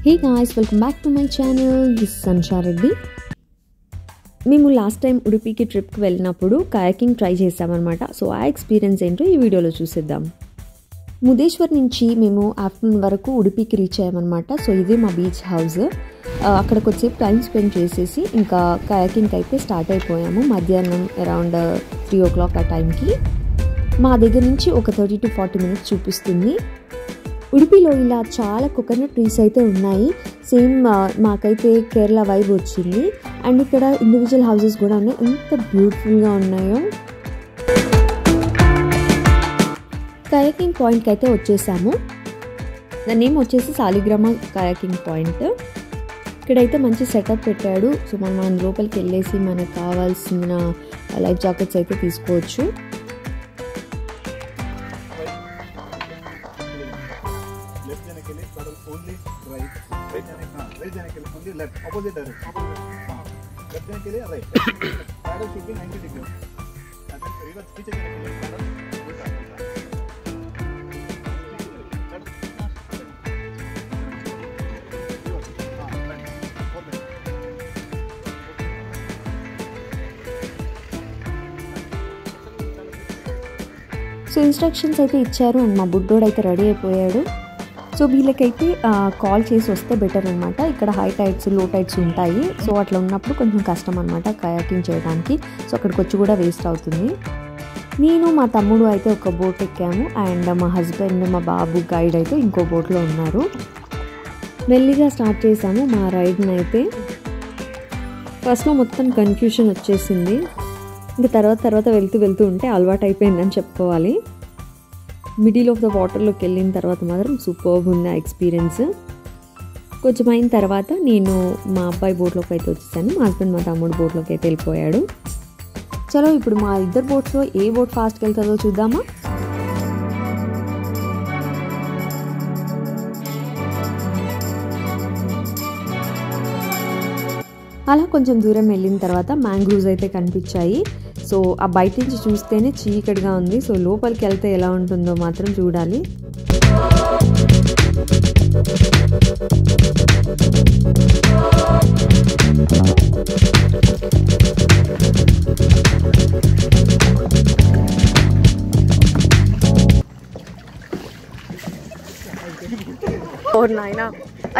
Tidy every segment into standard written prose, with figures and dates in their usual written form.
Hey guys, welcome back to my channel. This is Ansha Reddy. మేము last time ఉడిపికి ట్రిప్కి వెళ్ళినప్పుడు kayaking try చేసామన్నమాట. So ఆ experience ఏంటో ఈ వీడియోలో చూసేద్దాం. ముదేశ్వర్ నుంచి మేము ఆఫ్టర్నూన్ వరకు ఉడిపికి రీచ్ అయ్యామన్నమాట. సో ఇది మా బీచ్ హౌస్. అక్కడ కొద్దిసేపు టైం స్పెండ్ చేసేసి ఇంకా కయాకింగ్ అయితే స్టార్ట్ అయిపోయాము. మధ్యాహ్నం అరౌండ్ 3 o'clock ఆ టైంకి. మా దగ్గర నుంచి ఒక 30 to 40 minutes చూపిస్తుంది. ఉడిపిలో ఇలా చాలా కోకోనట్ ట్రీస్ అయితే ఉన్నాయి. సేమ్ మాకైతే కేరళ వైబ్ వచ్చింది. అండ్ ఇక్కడ ఇండివిజువల్ హౌసెస్ కూడా ఉన్నాయి. ఎంత బ్యూటిఫుల్గా ఉన్నాయో. కయాకింగ్ పాయింట్కి అయితే వచ్చేసాము. దాని నేమ్ వచ్చేసి సాలిగ్రామ కయాకింగ్ పాయింట్. ఇక్కడైతే మంచి సెటప్ పెట్టాడు. సో మనం లోపలికి వెళ్ళేసి మనకు కావాల్సిన లైఫ్ జాకెట్స్ అయితే తీసుకోవచ్చు. Opposite direction. Left जाने के लिए right. Paddle should be 90 degrees. And then reverse पीछे जाने के लिए paddle उल्टा. సో ఇన్స్ట్రక్షన్స్ అయితే ఇచ్చారు. అండ్ మా బుడ్డోడు అయితే రెడీ అయిపోయాడు. సో వీళ్ళకైతే కాల్ చేసి వస్తే బెటర్ అనమాట. ఇక్కడ హై టైడ్స్ లో టైడ్స్ ఉంటాయి. సో అట్లా ఉన్నప్పుడు కొంచెం కష్టం అనమాట కయాకింగ్ చేయడానికి. సో అక్కడికి వచ్చి కూడా వేస్ట్ అవుతుంది. నేను మా తమ్ముడు అయితే ఒక బోట్ ఎక్కాము. అండ్ మా హస్బెండ్ మా బాబు గైడ్ అయితే ఇంకో బోట్లో ఉన్నారు. మెల్లిగా స్టార్ట్ చేసాము మా రైడ్ని అయితే. ఫస్ట్లో మొత్తం కన్ఫ్యూషన్ వచ్చేసింది. ఇంకా తర్వాత వెళ్తూ ఉంటే అలవాటు అయిపోయిందని చెప్పుకోవాలి. మిడిల్ ఆఫ్ ద వాటర్లోకి వెళ్ళిన తర్వాత మాత్రం సూపర్గా ఉంది ఆ ఎక్స్పీరియన్స్. కొంచెం అయిన తర్వాత నేను మా అబ్బాయి బోట్లోకి అయితే వచ్చేసాను. మా హస్బెండ్ మా తమ్ముడు బోట్లోకి అయితే వెళ్ళిపోయాడు. చలో ఇప్పుడు మా ఇద్దరు బోట్స్లో ఏ బోట్ ఫాస్ట్కి వెళ్తుందో చూద్దామా. అలా కొంచెం దూరం వెళ్ళిన తర్వాత మ్యాంగ్రూవ్స్ అయితే కనిపించాయి. సో ఆ బయట నుంచి చూస్తేనే చీకటిగా ఉంది. సో లోపలికి వెళ్తే ఎలా ఉంటుందో మాత్రం చూడాలి.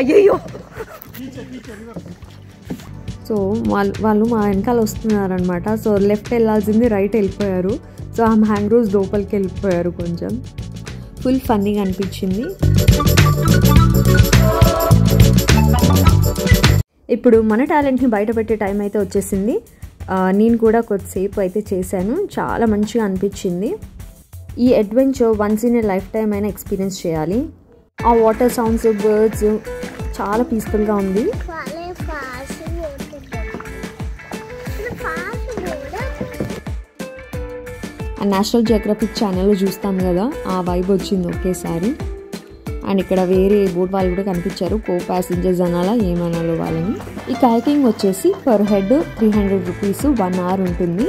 అయ్యయ్యో. సో వాళ్ళు మా వెనకాల వస్తున్నారనమాట. సో లెఫ్ట్ వెళ్ళాల్సింది రైట్ వెళ్ళిపోయారు. సో ఆ మ్యాంగ్రోవ్స్ లోపలికి వెళ్ళిపోయారు. కొంచెం ఫుల్ ఫన్నీగా అనిపించింది. ఇప్పుడు మన టాలెంట్ని బయట పెట్టే టైం అయితే వచ్చేసింది. నేను కూడా కొద్దిసేపు అయితే చేశాను. చాలా మంచిగా అనిపించింది. ఈ adventure once in a life time అయినా ఎక్స్పీరియన్స్ చేయాలి. ఆ వాటర్ సౌండ్స్, బర్డ్స్ చాలా పీస్ఫుల్గా ఉంది. నేషనల్ జియోగ్రఫిక్ ఛానల్లో చూస్తాం కదా, ఆ వైబ్ వచ్చింది ఒకేసారి. అండ్ ఇక్కడ వేరే బోట్ వాళ్ళు కూడా కనిపించారు. కో ప్యాసింజర్స్ అనాలా ఏమనాలో వాళ్ళని. ఈ కయాకింగ్ వచ్చేసి పర్ హెడ్ 300 rupees 1 hour ఉంటుంది.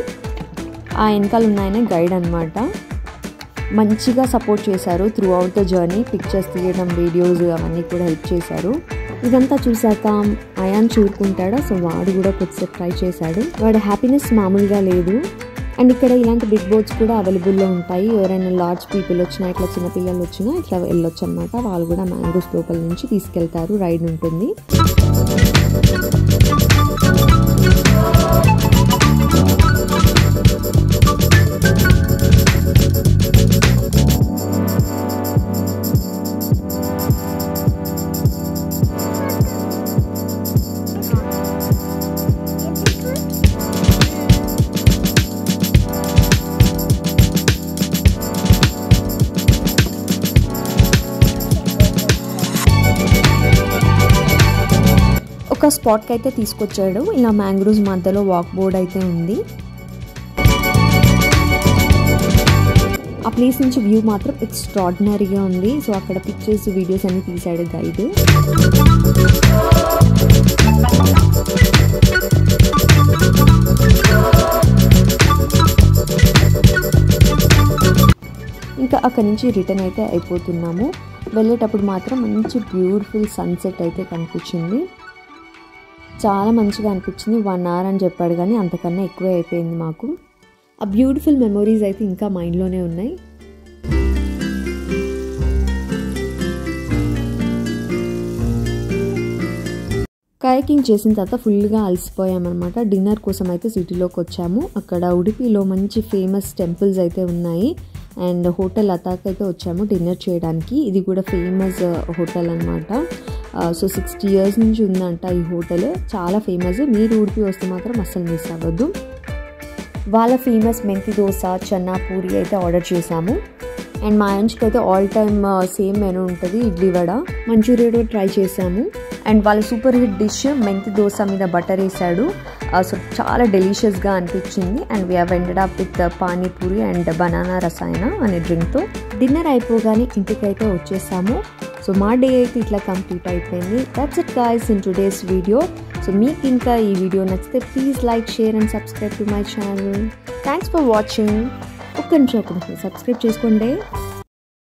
ఆ వెనకాల ఉన్నాయనే గైడ్ అనమాట. మంచిగా సపోర్ట్ చేశారు through out the journey. Pictures తీయడం, వీడియోస్ అవన్నీ కూడా హెల్ప్ చేశారు. ఇదంతా చూసాక అయాన్ చూరుకుంటాడా. సో వాడు కూడా కొద్దిసేపు ట్రై చేశాడు. వాడి హ్యాపీనెస్ మామూలుగా లేదు. అండ్ ఇక్కడ ఇలాంటి బిగ్ బోట్స్ కూడా అవైలబుల్లో ఉంటాయి. ఎవరైనా లార్జ్ పీపుల్ వచ్చినా, ఇట్లా చిన్నపిల్లలు వచ్చినా ఇట్లా వెళ్ళొచ్చు అనమాట. వాళ్ళు కూడా మ్యాంగ్రోవ్స్ లోపల నుంచి తీసుకెళ్తారు. రైడ్ ఉంటుంది. ఒక స్పాట్కి అయితే తీసుకొచ్చాడు. ఇలా మ్యాంగ్రోవ్స్ మధ్యలో వాక్ బోర్డ్ అయితే ఉంది. ఆ ప్లేస్ నుంచి వ్యూ మాత్రం ఎక్స్ట్రాడినరీగా ఉంది. సో అక్కడ పిక్చర్స్, వీడియోస్ అన్ని తీసాడు గైడ్. ఇంకా అక్కడి నుంచి రిటర్న్ అయితే అయిపోతున్నాము. వెళ్ళేటప్పుడు మాత్రం మంచి బ్యూటిఫుల్ సన్సెట్ అయితే కనిపించింది. చాలా మంచిగా అనిపించింది. 1 hour అని చెప్పాడు కానీ అంతకన్నా ఎక్కువే అయిపోయింది మాకు. ఆ బ్యూటిఫుల్ మెమొరీస్ అయితే ఇంకా మైండ్లోనే ఉన్నాయి. కయాకింగ్ చేసిన తర్వాత ఫుల్గా అలసిపోయామన్నమాట. డిన్నర్ కోసం అయితే సిటీలోకి వచ్చాము. అక్కడ ఉడిపిలో మంచి ఫేమస్ టెంపుల్స్ అయితే ఉన్నాయి. అండ్ హోటల్ అతాక్ అయితే వచ్చాము డిన్నర్ చేయడానికి. ఇది కూడా ఫేమస్ హోటల్ అనమాట. సో 60 years నుంచి ఉందంట ఈ హోటల్. చాలా ఫేమస్. మీరు ఉడిపి వస్తే మాత్రం అస్సలు మిస్ అవ్వద్దు. వాళ్ళ ఫేమస్ మెంతి దోశ, చన్నా పూరి అయితే ఆర్డర్ చేసాము. అండ్ మా అంచుకి అయితే ఆల్ టైమ్ సేమ్ మెనూ ఉంటుంది, ఇడ్లీ వడ. మంచూరియా కూడా ట్రై చేసాము. అండ్ వాళ్ళ సూపర్ హిట్ డిష్ మెంతి దోశ మీద బటర్ వేసాడు. సో చాలా డెలిషియస్గా అనిపించింది. And we have ended up with panipuri and banana రసాయన అనే డ్రింక్తో. డిన్నర్ అయిపోగానే ఇంటికైతే వచ్చేసాము. సో మా డే అయితే ఇట్లా కంప్లీట్ అయిపోయింది. That's it guys in today's video. So మీకు ఇంకా ఈ వీడియో నచ్చితే please like, share and subscribe to my channel. Thanks for watching. ఒక్క నిమిషం సబ్స్క్రైబ్ చేసుకోండి.